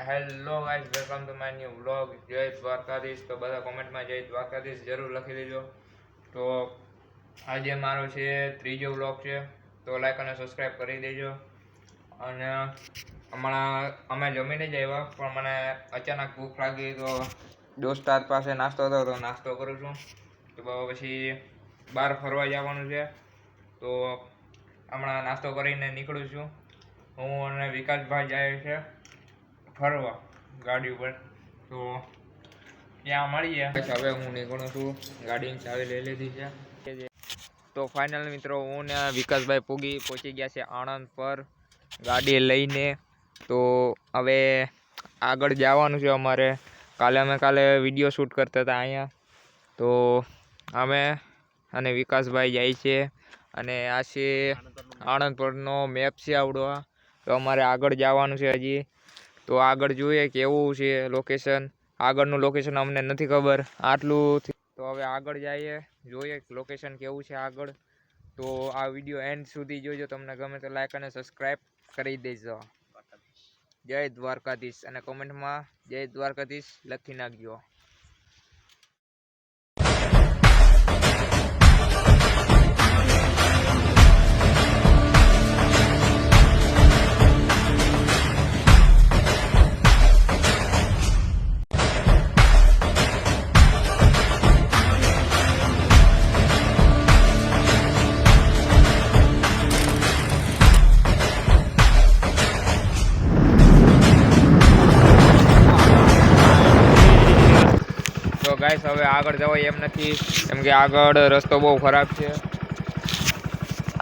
Hello guys, welcome to my new vlog. જય દ્વારકાધીશ. તો બધા કોમેન્ટમાં જય દ્વારકાધીશ જરૂર લખી દેજો. તો આજે મારો છે ત્રીજો વ્લોગ છે, તો લાઈક અને સબસ્ક્રાઈબ કરી દેજો. અને હમણાં અમે જમીને જ આવ્યા, પણ મને અચાનક ભૂખ લાગી તો દોસ્તાર પાસે નાસ્તો હતો તો નાસ્તો કરું છું. તો પછી બહાર ફરવા જવાનું છે, તો હમણાં નાસ્તો કરીને નીકળું છું. હું અને વિકાસભાઈ જાય છે ફરવા ગાડી ઉપર, તો ત્યાં મળીએ. હવે હું નીકળું છું, ગાડીની ચાવી લઈ લીધી છે. તો ફાઇનલ મિત્રો, હું ને વિકાસભાઈ પહોંચી ગયા છે આણંદ પર ગાડી લઈને. તો હવે આગળ જવાનું છે અમારે. કાલે વિડીયો શૂટ કરતા હતા અહીંયા, તો અમે અને વિકાસભાઈ જાય છે. અને આ છે આણંદ પરનો મેપ છે આવડો. તો અમારે આગળ જવાનું છે હજી, તો આગળ જોઈએ કેવું છે લોકેશન. આગળનું લોકેશન અમને નથી ખબર આટલું. તો હવે આગળ જઈએ, જોઈએ લોકેશન કેવું છે આગળ. તો આ વિડીયો એન્ડ સુધી જોજો. તમને ગમે તો લાઈક અને સબસ્ક્રાઈબ કરી દેજો. જય દ્વારકાધીશ અને કોમેન્ટમાં જય દ્વારકાધીશ લખી નાખજો. તો ગાઈસ, હવે આગળ જવાય એમ નથી, કેમ કે આગળ રસ્તો બહુ ખરાબ છે.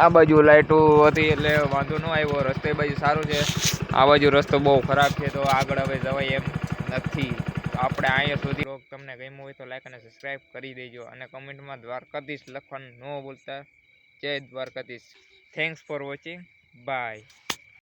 આ બાજુ લાઇટો હતી એટલે વાંધો ન આવ્યો, રસ્તો એ બાજુ સારું છે. આ બાજુ રસ્તો બહુ ખરાબ છે, તો આગળ હવે જવાય એમ નથી. તો આપણે અહીંયા સુધી. તમને ગમ્યું હોય તો લાઈક અને સબસ્ક્રાઈબ કરી દેજો, અને કમેન્ટમાં દ્વારકાધીશ લખવાનું ન ભૂલતા. જય Dwarkadhish. Thanks for watching. By.